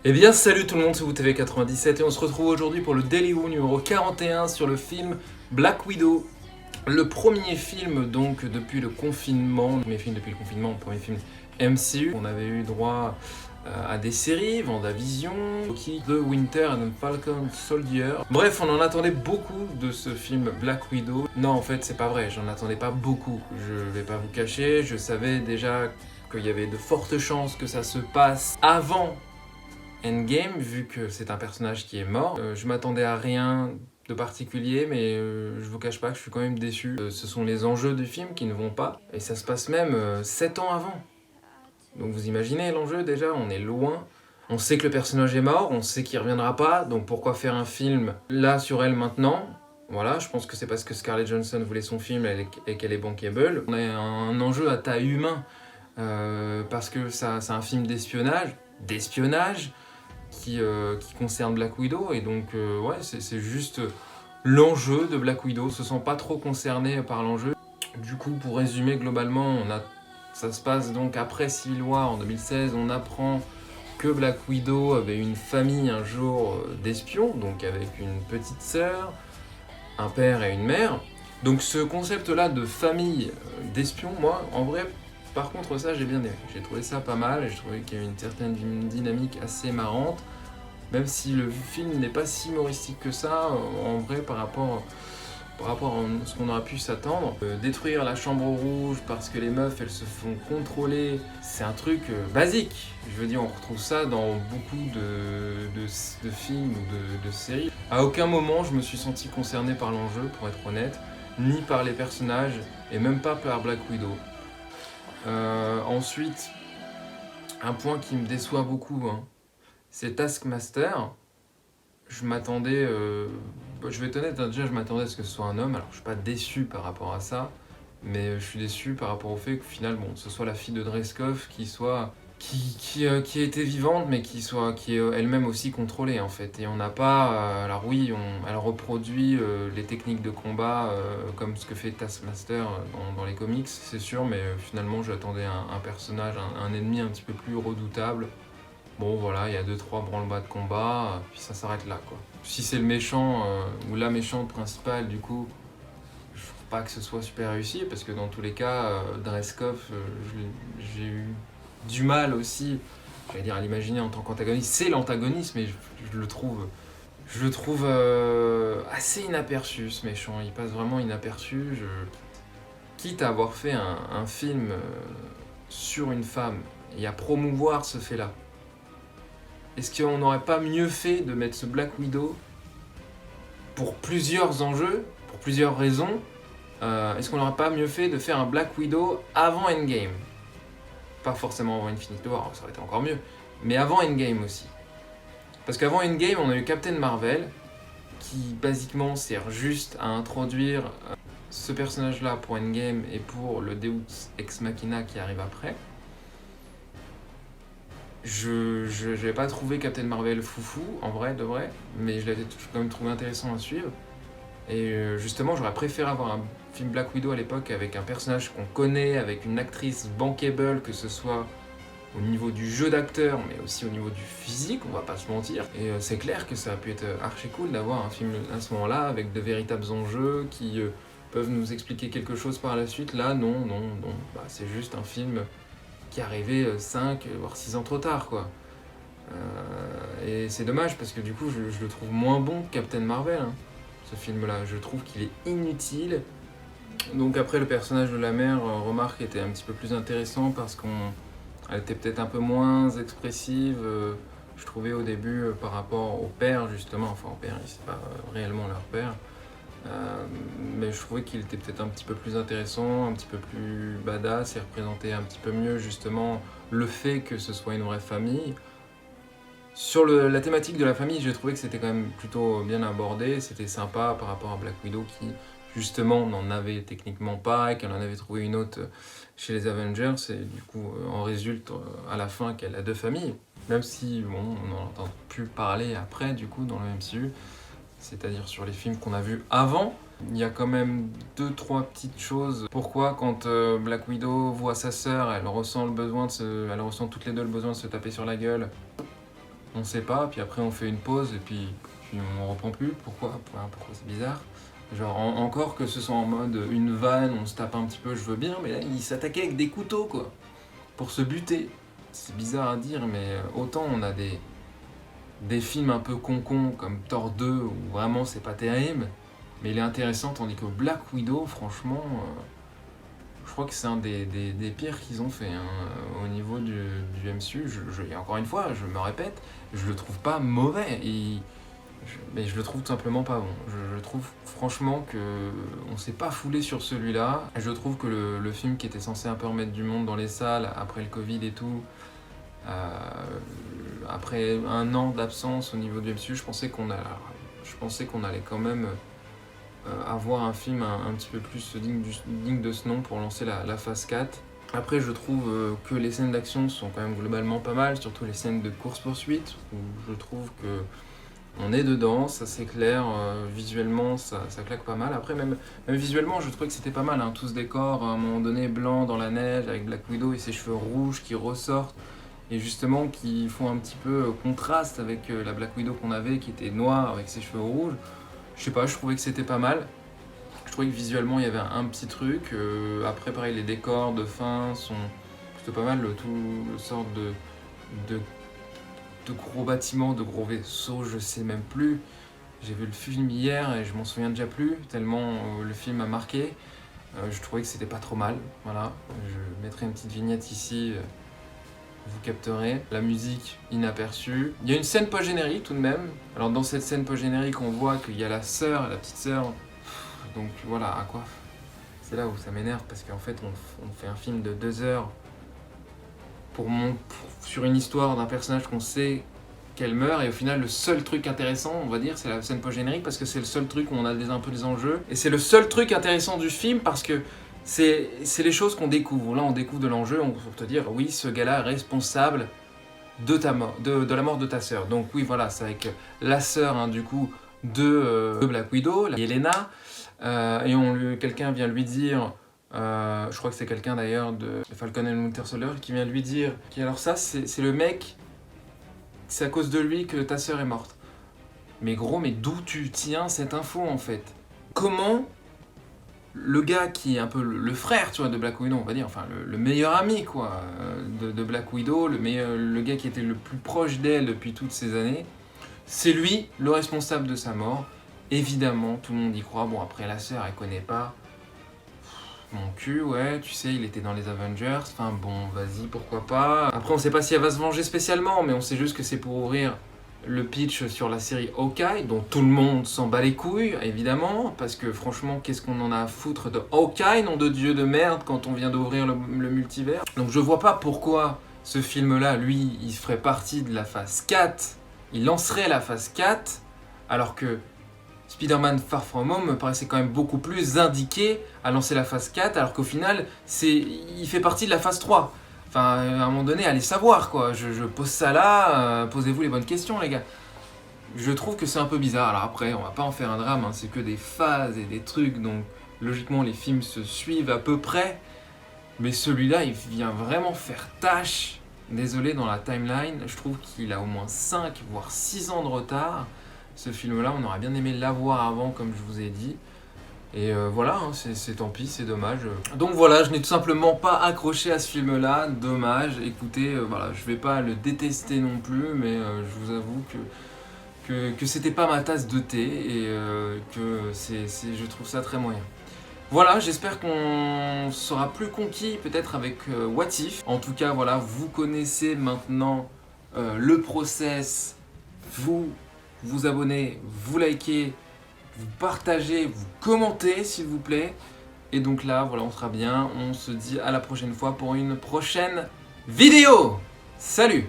Eh bien salut tout le monde, c'est WTV97 et on se retrouve aujourd'hui pour le Daily Who numéro 41 sur le film Black Widow. Le premier film donc depuis le confinement, le premier film MCU. On avait eu droit à des séries, WandaVision, Loki, The Winter and the Falcon Soldier. Bref, on en attendait beaucoup de ce film Black Widow. Non, en fait, c'est pas vrai, j'en attendais pas beaucoup. Je vais pas vous cacher, je savais déjà qu'il y avait de fortes chances que ça se passe avant Endgame, vu que c'est un personnage qui est mort. Je m'attendais à rien de particulier, mais je vous cache pas que je suis quand même déçu. Ce sont les enjeux du film qui ne vont pas, et ça se passe même 7 ans avant. Donc vous imaginez l'enjeu déjà, on est loin. On sait que le personnage est mort, on sait qu'il reviendra pas, donc pourquoi faire un film là sur elle maintenant ? Voilà, je pense que c'est parce que Scarlett Johansson voulait son film et qu'elle est bankable. On a un enjeu à taille humaine, parce que c'est un film d'espionnage, qui concerne Black Widow, et donc ouais, c'est juste l'enjeu de Black Widow, se sent pas trop concerné par l'enjeu. Du coup, pour résumer, globalement, ça se passe donc après Civil War en 2016, on apprend que Black Widow avait une famille un jour d'espions, donc avec une petite sœur, un père et une mère. Donc ce concept-là de famille d'espions, moi, en vrai, par contre, ça, j'ai bien aimé. J'ai trouvé ça pas mal, et je trouvais qu'il y avait une certaine dynamique assez marrante, même si le film n'est pas si humoristique que ça, en vrai, par rapport à ce qu'on aurait pu s'attendre. Détruire la chambre rouge parce que les meufs, elles se font contrôler, c'est un truc basique. Je veux dire, on retrouve ça dans beaucoup de films ou de séries. À aucun moment, je me suis senti concerné par l'enjeu, pour être honnête, ni par les personnages, et même pas par Black Widow. Ensuite, un point qui me déçoit beaucoup, c'est Taskmaster. Je m'attendais, je vais être honnête, déjà je m'attendais à ce que ce soit un homme, alors je suis pas déçu par rapport à ça, mais je suis déçu par rapport au fait qu'au final, bon, ce soit la fille de Dreskov qui était vivante, mais qui est elle-même aussi contrôlée en fait. Et on n'a pas, alors oui, elle reproduit les techniques de combat comme ce que fait Taskmaster dans les comics, c'est sûr, mais finalement j'attendais un personnage, un ennemi un petit peu plus redoutable. Bon voilà, il y a 2-3 branle-bas de combat, puis ça s'arrête là quoi. Si c'est le méchant ou la méchante principale, du coup, je trouve pas que ce soit super réussi, parce que dans tous les cas, Dreskov, j'ai eu du mal aussi, j'allais dire, à l'imaginer en tant qu'antagoniste. C'est l'antagoniste, mais je le trouve assez inaperçu, ce méchant. Il passe vraiment inaperçu. Quitte à avoir fait un film sur une femme et à promouvoir ce fait-là, est-ce qu'on n'aurait pas mieux fait de mettre ce Black Widow pour plusieurs enjeux, pour plusieurs raisons? Est-ce qu'on n'aurait pas mieux fait de faire un Black Widow avant Endgame? Pas forcément avant Infinity War, ça aurait été encore mieux, mais avant Endgame aussi. Parce qu'avant Endgame, on a eu Captain Marvel, qui basiquement sert juste à introduire ce personnage-là pour Endgame et pour le Deus Ex Machina qui arrive après. Je n'avais pas trouvé Captain Marvel foufou, en vrai, de vrai, mais je l'avais quand même trouvé intéressant à suivre. Et justement, j'aurais préféré avoir un film Black Widow à l'époque avec un personnage qu'on connaît, avec une actrice bankable, que ce soit au niveau du jeu d'acteur, mais aussi au niveau du physique, on va pas se mentir. Et c'est clair que ça a pu être archi cool d'avoir un film à ce moment-là, avec de véritables enjeux qui peuvent nous expliquer quelque chose par la suite. Là, non. Bah, c'est juste un film qui est arrivé 5 voire 6 ans trop tard, quoi. Et c'est dommage parce que du coup je le trouve moins bon que Captain Marvel, ce film là, je trouve qu'il est inutile. Donc après, le personnage de la mère, remarque, était un petit peu plus intéressant parce qu'elle était peut-être un peu moins expressive, je trouvais au début, par rapport au père justement, enfin au père, c'est pas réellement leur père. Mais je trouvais qu'il était peut-être un petit peu plus intéressant, un petit peu plus badass, et représentait un petit peu mieux justement le fait que ce soit une vraie famille. Sur la thématique de la famille, j'ai trouvé que c'était quand même plutôt bien abordé, c'était sympa par rapport à Black Widow qui justement n'en avait techniquement pas, et qu'elle en avait trouvé une autre chez les Avengers, et du coup en résulte à la fin qu'elle a 2 familles, même si bon, on n'en entend plus parler après du coup dans le MCU. C'est-à-dire sur les films qu'on a vus avant. Il y a quand même 2-3 petites choses. Pourquoi quand Black Widow voit sa sœur, elle ressent toutes les deux le besoin de se taper sur la gueule, on sait pas, puis après on fait une pause et puis on reprend plus. Pourquoi c'est bizarre. Genre encore que ce soit en mode une vanne, on se tape un petit peu, je veux bien, mais là ils s'attaquaient avec des couteaux quoi, pour se buter. C'est bizarre à dire, mais autant on a des films un peu con comme Thor 2 où vraiment c'est pas terrible, mais il est intéressant, tandis que Black Widow, franchement, je crois que c'est un des pires qu'ils ont fait au niveau du MCU. Et encore une fois, je me répète, je le trouve pas mauvais, mais je le trouve tout simplement pas bon. Je trouve franchement qu'on s'est pas foulé sur celui-là. Je trouve que le film qui était censé un peu remettre du monde dans les salles après le Covid et tout, après un an d'absence au niveau du MCU, je pensais qu'on allait quand même avoir un film un petit peu plus digne de ce nom pour lancer la phase 4. Après, je trouve que les scènes d'action sont quand même globalement pas mal, surtout les scènes de course-poursuite, où je trouve que on est dedans, ça c'est clair, visuellement ça claque pas mal. Après, même visuellement, je trouvais que c'était pas mal, hein. Tout ce décor, à un moment donné, blanc dans la neige, avec Black Widow et ses cheveux rouges qui ressortent, et justement qui font un petit peu contraste avec la Black Widow qu'on avait, qui était noire avec ses cheveux rouges. Je sais pas, je trouvais que c'était pas mal. Je trouvais que visuellement il y avait un petit truc. Après, pareil, les décors de fin sont plutôt pas mal. Tout sorte de gros bâtiments, de gros vaisseaux, je sais même plus. J'ai vu le film hier et je m'en souviens déjà plus, tellement le film a marqué. Je trouvais que c'était pas trop mal. Voilà, je mettrai une petite vignette ici. Vous capterez. La musique inaperçue. Il y a une scène post-générique tout de même. Alors dans cette scène post-générique, on voit qu'il y a la petite sœur. Donc voilà, à quoi. C'est là où ça m'énerve parce qu'en fait on fait un film de 2 heures sur une histoire d'un personnage qu'on sait qu'elle meurt, et au final le seul truc intéressant, on va dire, c'est la scène post-générique parce que c'est le seul truc où on a un peu des enjeux. Et c'est le seul truc intéressant du film parce que c'est les choses qu'on découvre. Là, on découvre de l'enjeu pour te dire, oui, ce gars-là est responsable de ta mort, de la mort de ta sœur. Donc oui, voilà, c'est avec la sœur, hein, du coup, de Black Widow, Yelena, et quelqu'un vient lui dire, je crois que c'est quelqu'un d'ailleurs de Falcon and Winter Soldier, qui vient lui dire, alors ça, c'est le mec, c'est à cause de lui que ta sœur est morte. Mais gros, mais d'où tu tiens cette info en fait? Comment le gars qui est un peu le frère, tu vois, de Black Widow, on va dire, enfin le meilleur ami quoi, de Black Widow, le gars qui était le plus proche d'elle depuis toutes ces années, c'est lui le responsable de sa mort. Évidemment, tout le monde y croit. Bon, après la sœur, elle connaît pas. Mon cul, ouais, tu sais, il était dans les Avengers. Enfin bon, vas-y, pourquoi pas. Après, on sait pas si elle va se venger spécialement, mais on sait juste que c'est pour ouvrir le pitch sur la série Hawkeye, dont tout le monde s'en bat les couilles, évidemment, parce que franchement, qu'est-ce qu'on en a à foutre de Hawkeye, nom de dieu de merde, quand on vient d'ouvrir le multivers. Donc je vois pas pourquoi ce film-là, lui, il ferait partie de la phase 4, il lancerait la phase 4, alors que Spider-Man Far From Home me paraissait quand même beaucoup plus indiqué à lancer la phase 4, alors qu'au final, il fait partie de la phase 3. Enfin, à un moment donné, allez savoir quoi. Je pose ça là, posez-vous les bonnes questions, les gars. Je trouve que c'est un peu bizarre. Alors après, on va pas en faire un drame, hein, c'est que des phases et des trucs, donc logiquement, les films se suivent à peu près. Mais celui-là, il vient vraiment faire tâche. Désolé, dans la timeline, je trouve qu'il a au moins 5, voire 6 ans de retard. Ce film-là, on aurait bien aimé l'avoir avant, comme je vous ai dit. Et voilà, hein, c'est tant pis, c'est dommage. Donc voilà, je n'ai tout simplement pas accroché à ce film-là, dommage. Écoutez, voilà, je vais pas le détester non plus, mais je vous avoue que c'était pas ma tasse de thé et que je trouve ça très moyen. Voilà, j'espère qu'on sera plus conquis peut-être avec What If. En tout cas, voilà, vous connaissez maintenant le process. Vous abonnez, vous likez, vous partagez, vous commentez s'il vous plaît. Et donc là, voilà, on sera bien. On se dit à la prochaine fois pour une prochaine vidéo. Salut!